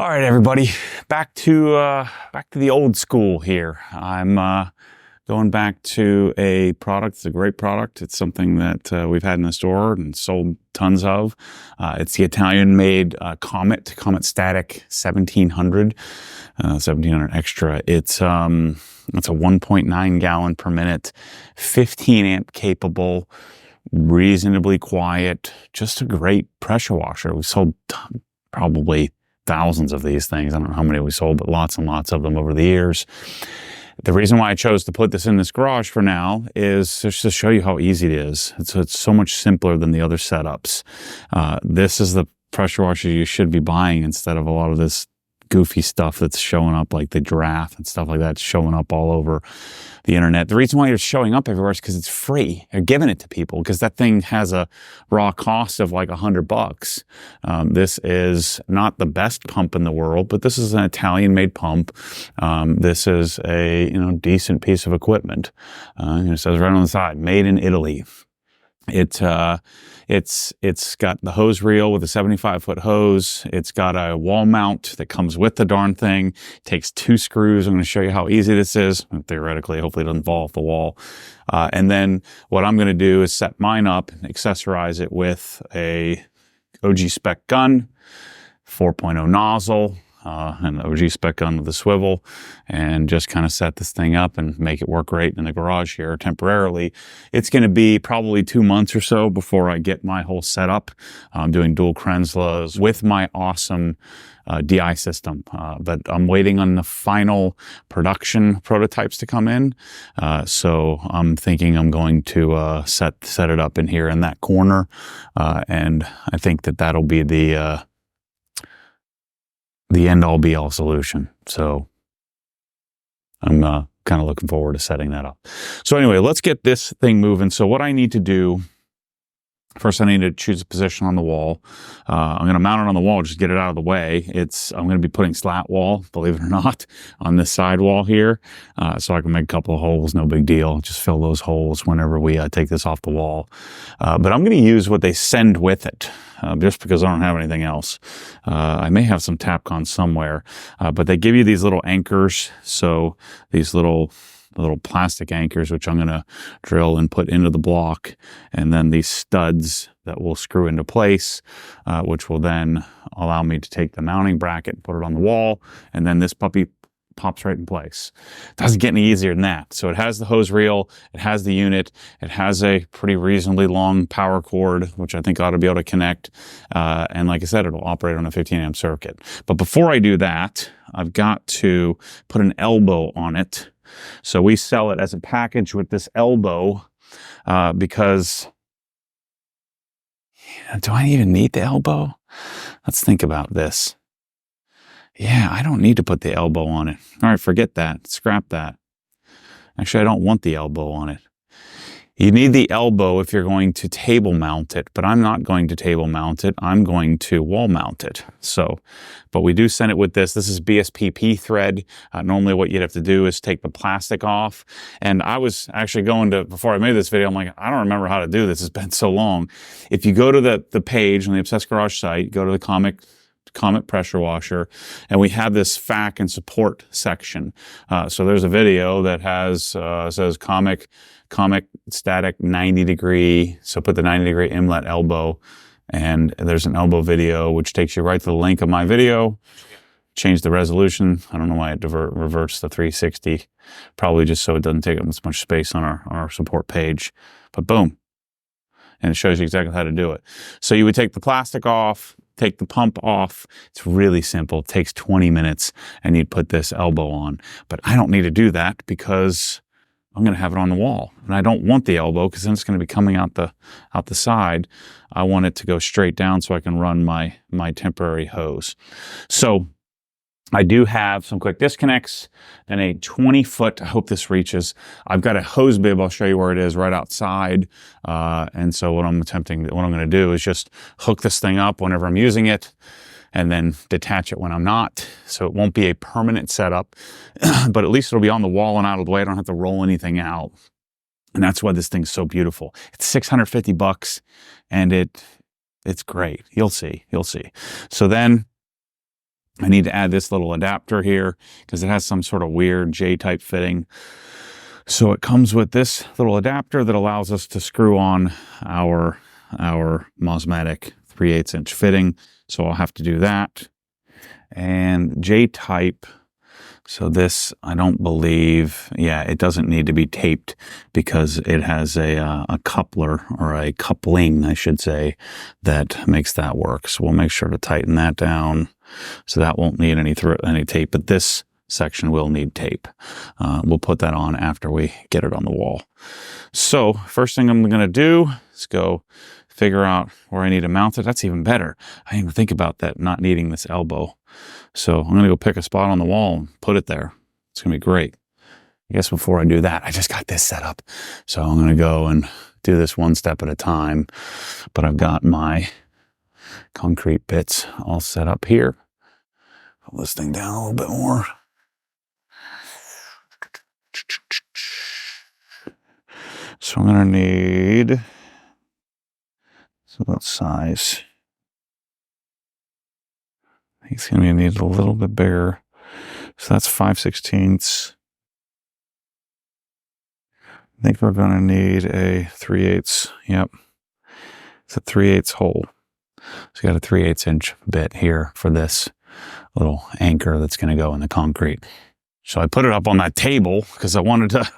All right, everybody, back to the old school here. I'm going back to a product. It's a great product. It's something that we've had in the store and sold tons of. It's the Italian-made Comet Static 1700, 1700 Extra. It's a 1.9 gallon per minute, 15 amp capable, reasonably quiet, just a great pressure washer. We sold probably thousands of these things. I don't know how many we sold, but lots and lots of them over the years. The reason why I chose to put this in this garage for now is just to show you how easy it is. It's so much simpler than the other setups. This is the pressure washer you should be buying instead of a lot of this goofy stuff that's showing up, like the giraffe and stuff like that, showing up all over the internet. The reason why it's showing up everywhere is because it's free. They're giving it to people because that thing has a raw cost of like $100. This is not the best pump in the world, but this is an Italian-made pump. This is a decent piece of equipment. It says right on the side, made in Italy. It's got the hose reel with a 75-foot hose. It's got a wall mount that comes with the darn thing. It takes 2 screws. I'm going to show you how easy this is. Theoretically, hopefully it doesn't fall off the wall. And then what I'm going to do is set mine up and accessorize it with a OG Spec gun, 4.0 nozzle, an OG Spec gun with a swivel, and just kind of set this thing up and make it work great in the garage here temporarily. It's going to be probably 2 months or so before I get my whole setup. I'm doing dual Krenslas with my awesome DI system, but I'm waiting on the final production prototypes to come in. So I'm thinking I'm going to set it up in here in that corner, and I think that that'll be the end-all be-all solution. So I'm kind of looking forward to setting that up. So anyway, let's get this thing moving. So what I need to do, first I need to choose a position on the wall. I'm going to mount it on the wall, just get it out of the way. I'm going to be putting slat wall, believe it or not, on this side wall here. So I can make a couple of holes, no big deal. Just fill those holes whenever we take this off the wall. But I'm going to use what they send with it. Just because I don't have anything else. I may have some Tapcon somewhere, but they give you these little anchors. So these little plastic anchors, which I'm going to drill and put into the block, and then these studs that will screw into place, which will then allow me to take the mounting bracket and put it on the wall, and then this puppy pops right in place. Doesn't get any easier than that. So it has the hose reel, it has the unit, it has a pretty reasonably long power cord, which I think ought to be able to connect. And like I said, it'll operate on a 15 amp circuit. But before I do that, I've got to put an elbow on it. So we sell it as a package with this elbow because do I even need the elbow? Let's think about this. Yeah, I don't need to put the elbow on it. All right, forget that. Scrap that. Actually, I don't want the elbow on it. You need the elbow if you're going to table mount it, but I'm not going to table mount it. I'm going to wall mount it. So, but we do send it with this. This is BSPP thread. Normally what you'd have to do is take the plastic off. And I was actually before I made this video, I'm like, I don't remember how to do this. It's been so long. If you go to the page on the Obsessed Garage site, go to the Comet pressure washer, and we have this FAQ and support section. So there's a video that says Comet static 90 degree. So put the 90 degree inlet elbow, and there's an elbow video which takes you right to the link of my video. Change the resolution. I don't know why it reverts to 360. Probably just so it doesn't take up as much space on our support page. But boom. And it shows you exactly how to do it. So you would take the plastic off, take the pump off. It's really simple. It takes 20 minutes, and you'd put this elbow on. But I don't need to do that because I'm going to have it on the wall. And I don't want the elbow because then it's going to be coming out the side. I want it to go straight down so I can run my temporary hose. So I do have some quick disconnects and a 20-foot, I hope this reaches. I've got a hose bib, I'll show you where it is, right outside. And so what I'm going to do is just hook this thing up whenever I'm using it and then detach it when I'm not. So it won't be a permanent setup, but at least it'll be on the wall and out of the way. I don't have to roll anything out. And that's why this thing's so beautiful. It's $650 and it's great. You'll see. So then I need to add this little adapter here because it has some sort of weird J-type fitting. So it comes with this little adapter that allows us to screw on our Mosmetic 3/8 inch fitting. So I'll have to do that. And J-type. So this, I don't believe, yeah, it doesn't need to be taped because it has a coupler, or a coupling, I should say, that makes that work. So we'll make sure to tighten that down. So that won't need any tape, but this section will need tape. We'll put that on after we get it on the wall. So first thing I'm going to do is go figure out where I need to mount it. That's even better. I didn't even think about that, not needing this elbow. So I'm going to go pick a spot on the wall and put it there. It's going to be great. I guess before I do that, I just got this set up. So I'm going to go and do this one step at a time. But I've got my concrete bits all set up here. Pull this thing down a little bit more. So I'm going to need, so what size? I think it's going to need a little bit bigger. So that's 5/16. I think we're going to need a 3/8. Yep. It's a 3/8 hole. So you got a 3/8 inch bit here for this little anchor that's going to go in the concrete. So I put it up on that table because I thought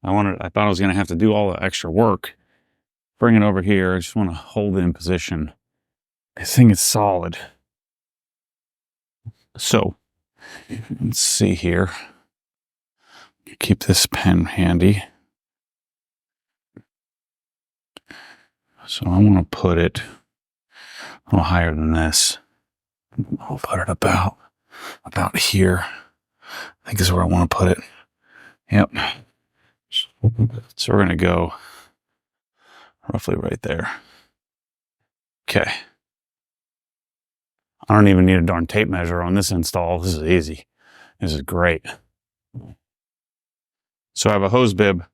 I was going to have to do all the extra work. Bring it over here. I just want to hold it in position. This thing is solid. So let's see here. Keep this pen handy. So I want to put it a little higher than this. I'll put it about here. I think this is where I want to put it. Yep. So we're going to go roughly right there. Okay. I don't even need a darn tape measure on this install. This is easy. This is great. So I have a hose bib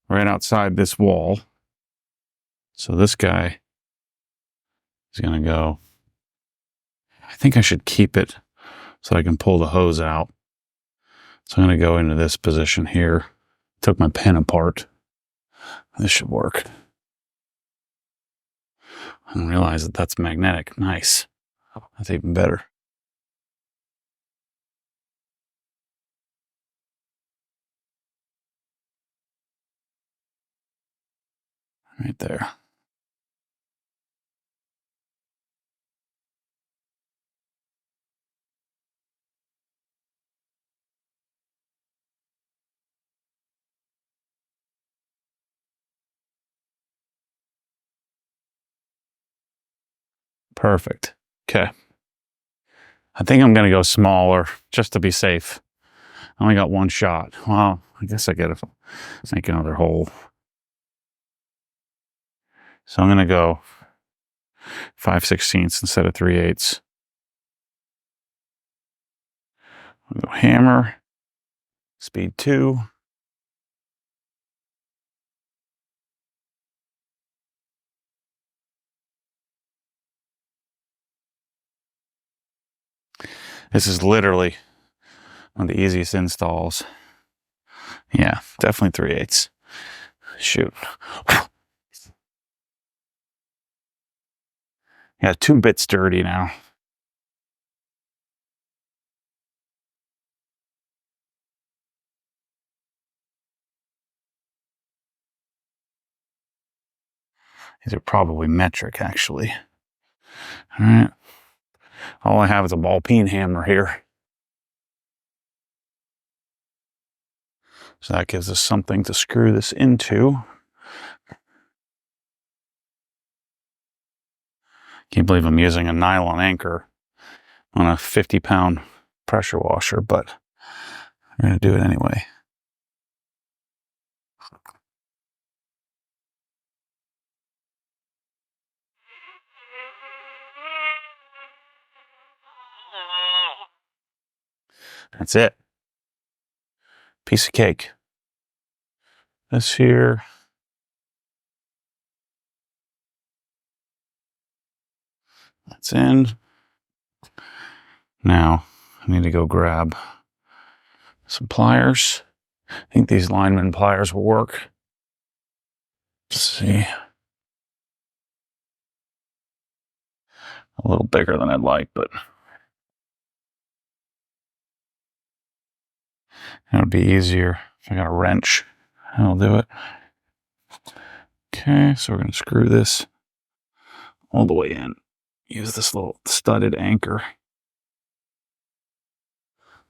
right outside this wall. So this guy is going to go. I think I should keep it so I can pull the hose out. So I'm going to go into this position here. Took my pen apart. This should work. I didn't realize that that's magnetic. Nice. That's even better. Right there. Perfect. Okay. I think I'm going to go smaller just to be safe. I only got one shot. Well, I guess I got to make another hole. So I'm going to go 5/16 instead of 3/8. I'll go hammer, speed 2. This is literally one of the easiest installs. Yeah, definitely 3/8. Shoot. Yeah, 2 bits dirty now. These are probably metric, actually. All right. All I have is a ball peen hammer here. So that gives us something to screw this into. Can't believe I'm using a nylon anchor on a 50-pound pressure washer, but I'm going to do it anyway. That's it. Piece of cake. This here. That's in. Now, I need to go grab some pliers. I think these lineman pliers will work. Let's see. A little bigger than I'd like, but it would be easier if I got a wrench. I'll do it. Okay, so we're going to screw this all the way in. Use this little studded anchor.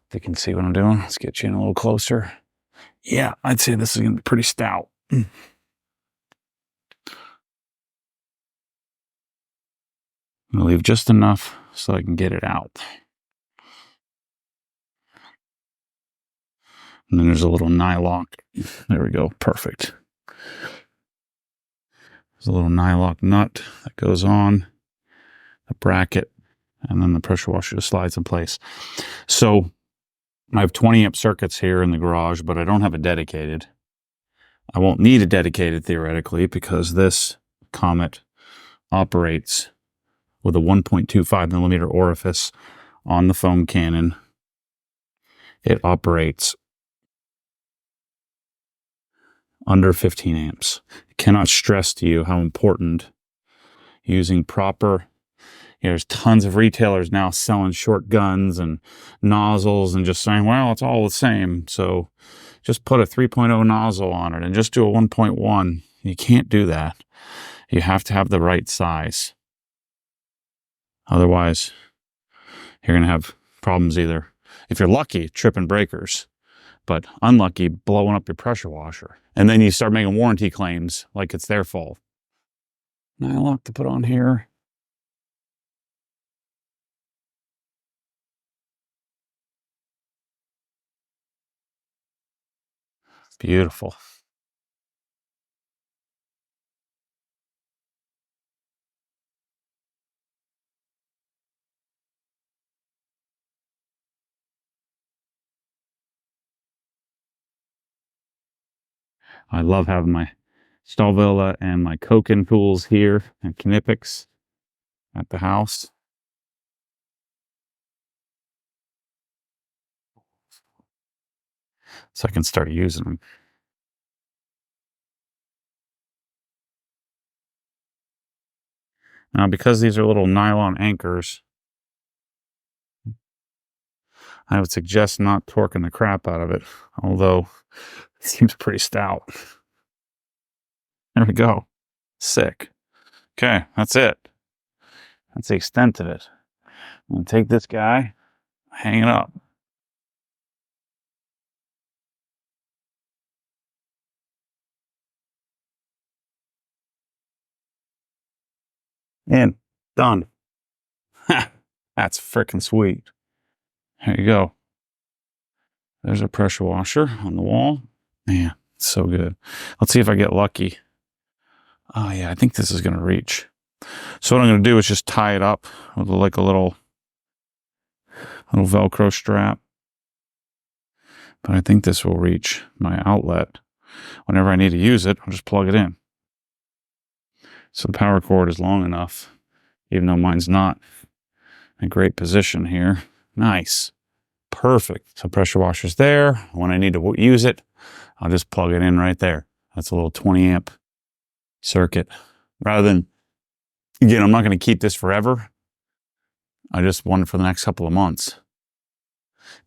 If you can see what I'm doing, let's get you in a little closer. Yeah, I'd say this is going to be pretty stout. I'm going to leave just enough so I can get it out. And then there's a little nylock. There we go. Perfect. There's a little nylock nut that goes on the bracket, and then the pressure washer just slides in place. So I have 20 amp circuits here in the garage, but I don't have a dedicated. I won't need a dedicated theoretically because this Comet operates with a 1.25 millimeter orifice on the foam cannon. It operates under 15 amps. I cannot stress to you how important using proper, there's tons of retailers now selling short guns and nozzles and just saying, well, it's all the same. So just put a 3.0 nozzle on it and just do a 1.1. You can't do that. You have to have the right size. Otherwise, you're going to have problems either. If you're lucky, tripping breakers, but unlucky, blowing up your pressure washer. And then you start making warranty claims like it's their fault. Nylock to put on here. Beautiful. I love having my Stavilla and my Koken tools here and Knipex at the house. So I can start using them. Now, because these are little nylon anchors, I would suggest not torquing the crap out of it, although it seems pretty stout. There we go. Sick. Okay, that's it. That's the extent of it. I'm going to take this guy, hang it up. In. Done. Ha! That's freaking sweet. There you go. There's a pressure washer on the wall. Man, it's so good. Let's see if I get lucky. Oh yeah, I think this is going to reach. So what I'm going to do is just tie it up with like a little Velcro strap. But I think this will reach my outlet. Whenever I need to use it, I'll just plug it in. So the power cord is long enough, even though mine's not in a great position here. Nice. Perfect. So pressure washer's there. When I need to use it, I'll just plug it in right there. That's a little 20 amp circuit. Rather than, again, I'm not going to keep this forever. I just want it for the next couple of months.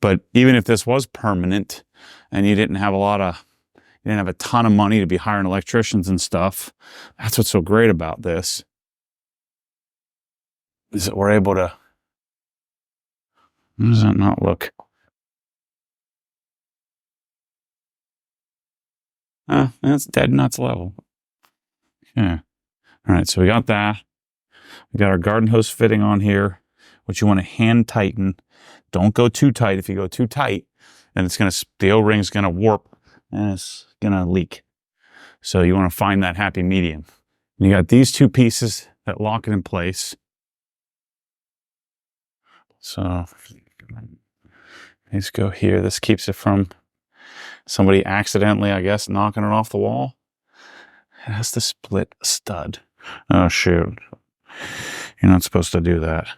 But even if this was permanent and you didn't have a ton of money to be hiring electricians and stuff, that's what's so great about this, is that we're able to, how does that not look? That's dead nuts level. Yeah. All right, so we got that. We got our garden hose fitting on here, which you want to hand tighten. Don't go too tight. If you go too tight, then the O-ring's gonna warp and it's gonna leak. So you want to find that happy medium. You got these two pieces that lock it in place. So these go here. This keeps it from somebody accidentally, I guess, knocking it off the wall. It has the split stud. Oh shoot. You're not supposed to do that.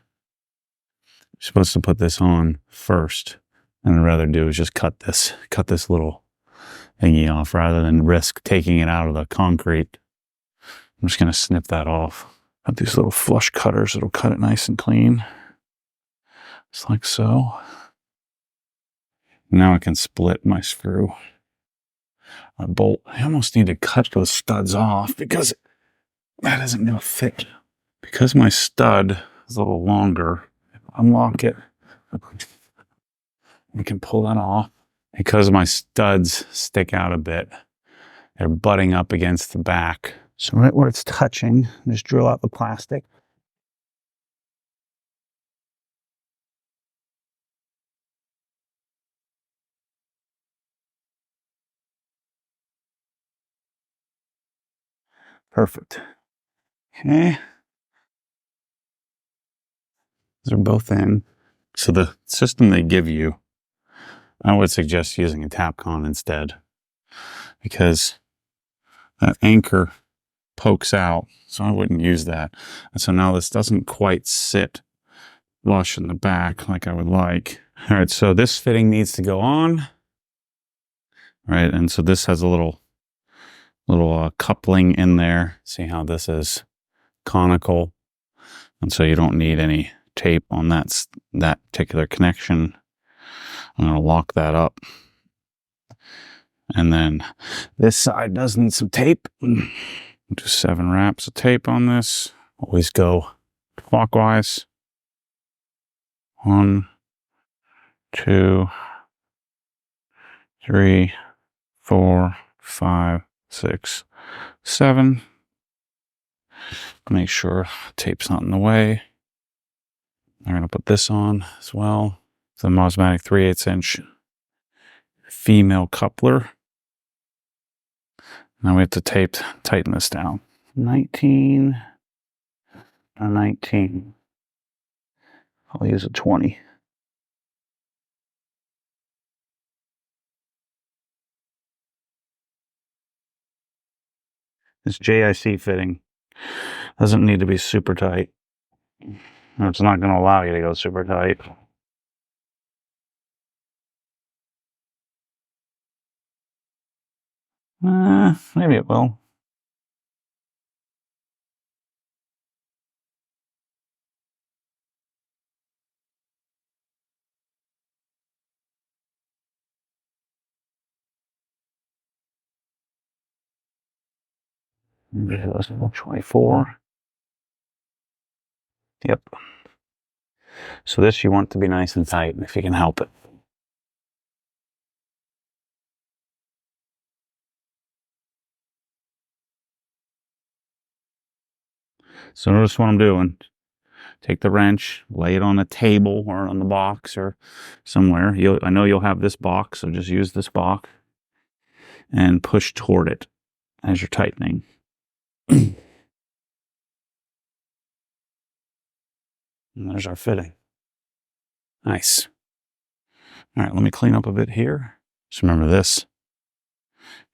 supposed to put this on first. And I'd rather do is just cut this little thingy off rather than risk taking it out of the concrete. I'm just going to snip that off. Got these little flush cutters that'll cut it nice and clean. Just like so. Now I can split my screw. My bolt. I almost need to cut those studs off because that isn't going to fit. Because my stud is a little longer, if I unlock it, I can pull that off. Because my studs stick out a bit, they're butting up against the back. So right where it's touching, just drill out the plastic. Perfect. Okay. These are both in. So the system they give you, I would suggest using a Tapcon instead, because that anchor pokes out, so I wouldn't use that. And so now this doesn't quite sit flush in the back like I would like. All right, so this fitting needs to go on. All right, and so this has a little coupling in there. See how this is conical, and so you don't need any tape on that particular connection. I'm going to lock that up. And then this side does need some tape. Do 7 wraps of tape on this. Always go clockwise. 1, 2, 3, 4, 5, 6, 7. Make sure tape's not in the way. I'm going to put this on as well. It's the Mosmatic 3/8" female coupler. Now we have to tighten this down. 19, a 19. I'll use a 20. This JIC fitting doesn't need to be super tight. It's not going to allow you to go super tight. Maybe it will. Maybe 24. Yep. So this you want to be nice and tight if you can help it. So notice what I'm doing. Take the wrench, lay it on a table or on the box or somewhere. I know you'll have this box, so just use this box and push toward it as you're tightening. And there's our fitting. Nice. All right, let me clean up a bit here. Just remember this.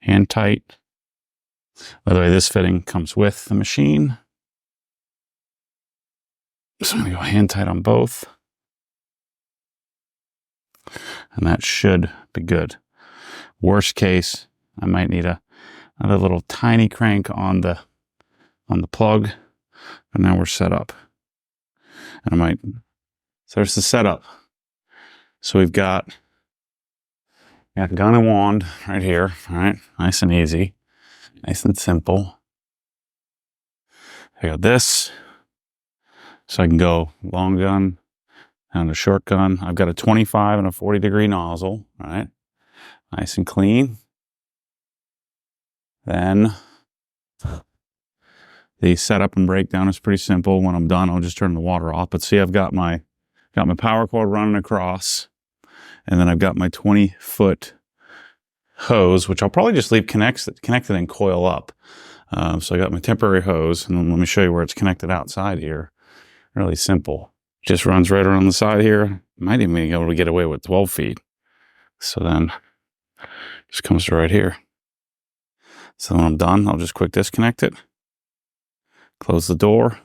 Hand tight. By the way, this fitting comes with the machine. So I'm going to go hand tight on both. And that should be good. Worst case, I might need another little tiny crank on the plug. But now we're set up. And so there's the setup. So we've got gun and wand right here. All right, nice and easy. Nice and simple. I got this. So I can go long gun and a short gun. I've got a 25 and a 40-degree nozzle, all right? Nice and clean. Then the setup and breakdown is pretty simple. When I'm done, I'll just turn the water off. But see, I've got my power cord running across, and then I've got my 20-foot hose, which I'll probably just leave connected and coil up. So I got my temporary hose, and then let me show you where it's connected outside here. Really simple. Just runs right around the side here. Might even be able to get away with 12 feet. So then just comes right here. So when I'm done, I'll just quick disconnect it. Close the door.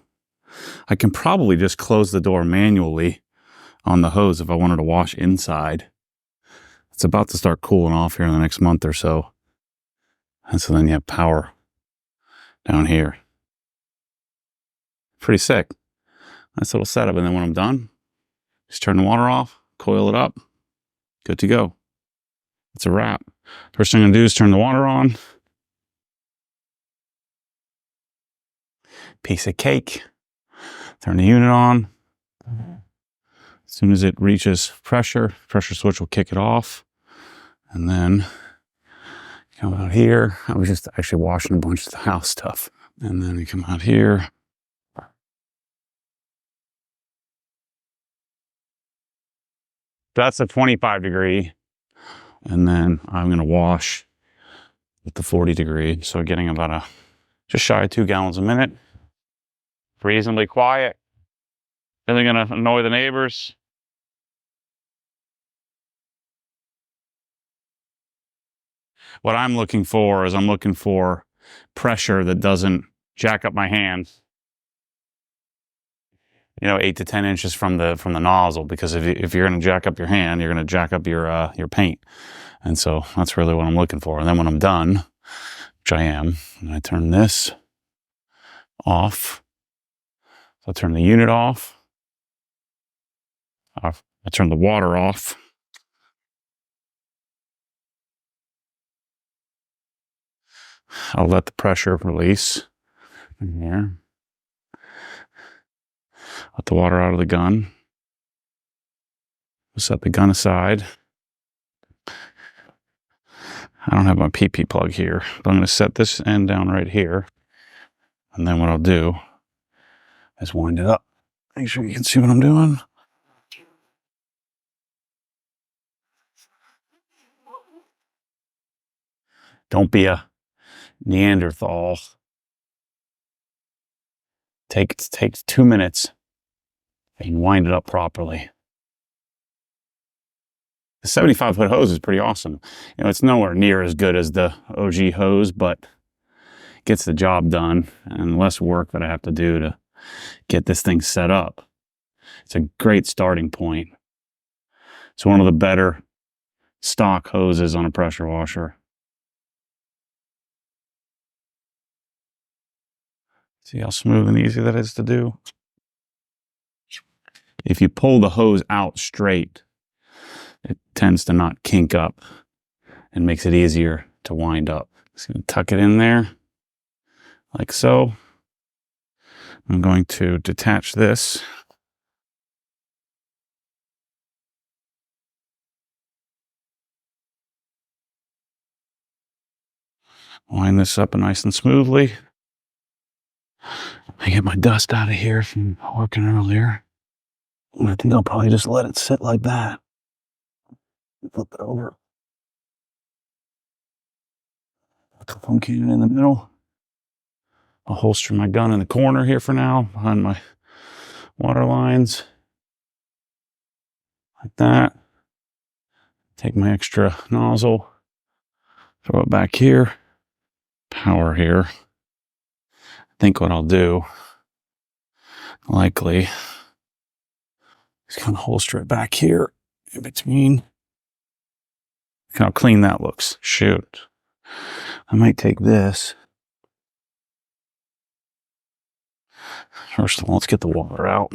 I can probably just close the door manually on the hose if I wanted to wash inside. It's about to start cooling off here in the next month or so. And so then you have power down here. Pretty sick. Nice little setup. And then when I'm done, just turn the water off, coil it up, good to go. It's a wrap. First thing I'm gonna do is turn the water on. Piece of cake. Turn the unit on. As soon as it reaches pressure switch will kick it off. And then come out here. I was just actually washing a bunch of the house stuff. And then you come out here. That's a 25 degree. And then I'm going to wash with the 40 degree. So getting about just shy of 2 gallons a minute. Reasonably quiet. Isn't going to annoy the neighbors. What I'm looking for is I'm looking for pressure that doesn't jack up my hands. 8 to 10 inches from the nozzle, because if you're going to jack up your hand, you're going to jack up your paint. And so that's really what I'm looking for. And then when I'm done, which I am, and I turn this off. So I turn the unit off. I turn the water off. I'll let the pressure release in here. Let the water out of the gun. Set the gun aside. I don't have my PP plug here, but I'm going to set this end down right here. And then what I'll do is wind it up. Make sure you can see what I'm doing. Don't be a Neanderthal. Takes 2 minutes and wind it up properly. The 75-foot hose is pretty awesome. It's nowhere near as good as the OG hose, but gets the job done and less work that I have to do to get this thing set up. It's a great starting point. It's one of the better stock hoses on a pressure washer. See how smooth and easy that is to do? If you pull the hose out straight, it tends to not kink up and makes it easier to wind up. Just going to tuck it in there like so. I'm going to detach this. Wind this up nice and smoothly. I get my dust out of here from working earlier. And I think I'll probably just let it sit like that. Flip it over. Put the foam cannon in the middle. I'll holster my gun in the corner here for now, behind my water lines. Like that. Take my extra nozzle, throw it back here. Power here. I think what I'll do, likely, is kind of holster it back here in between. Look how clean that looks. Shoot. I might take this. First of all, let's get the water out.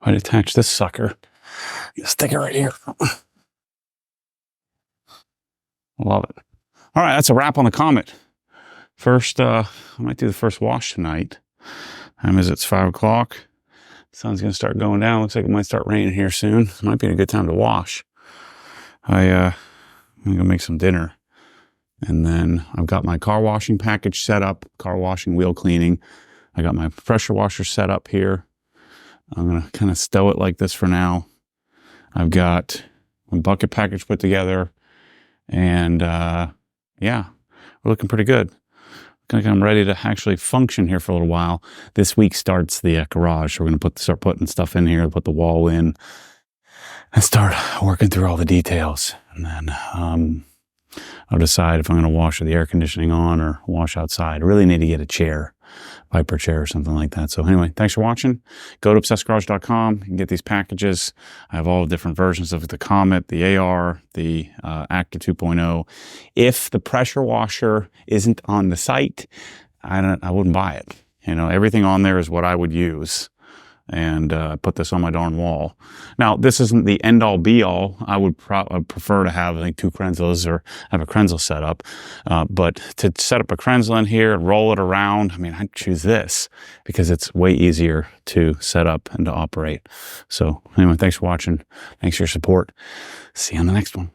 I'd attach this sucker. Stick it right here. Love it. All right, that's a wrap on the Comet. First, I might do the first wash tonight. Time is it's 5 o'clock. Sun's gonna start going down. Looks like it might start raining here soon. It might be a good time to wash. I'm gonna go make some dinner. And then I've got my car washing package set up, car washing, wheel cleaning. I got my pressure washer set up here. I'm gonna kind of stow it like this for now. I've got my bucket package put together. And yeah, we're looking pretty good. I'm ready to actually function here for a little while. This week starts the garage. So we're going to start putting stuff in here, put the wall in, and start working through all the details. And then I'll decide if I'm going to wash with the air conditioning on or wash outside. I really need to get a chair, Viper chair or something like that. So anyway, thanks for watching. Go to obsessedgarage.com. You can get these packages. I have all the different versions of the Comet, the AR, the Active 2.0. If the pressure washer isn't on the site, I wouldn't buy it. You know, everything on there is what I would use. And put this on my darn wall. Now, this isn't the end-all, be-all. I would prefer to have, I think, 2 Krenzels or have a Krenzel set up. But to set up a Krenzel in here and roll it around, I mean, I'd choose this because it's way easier to set up and to operate. So anyway, thanks for watching. Thanks for your support. See you on the next one.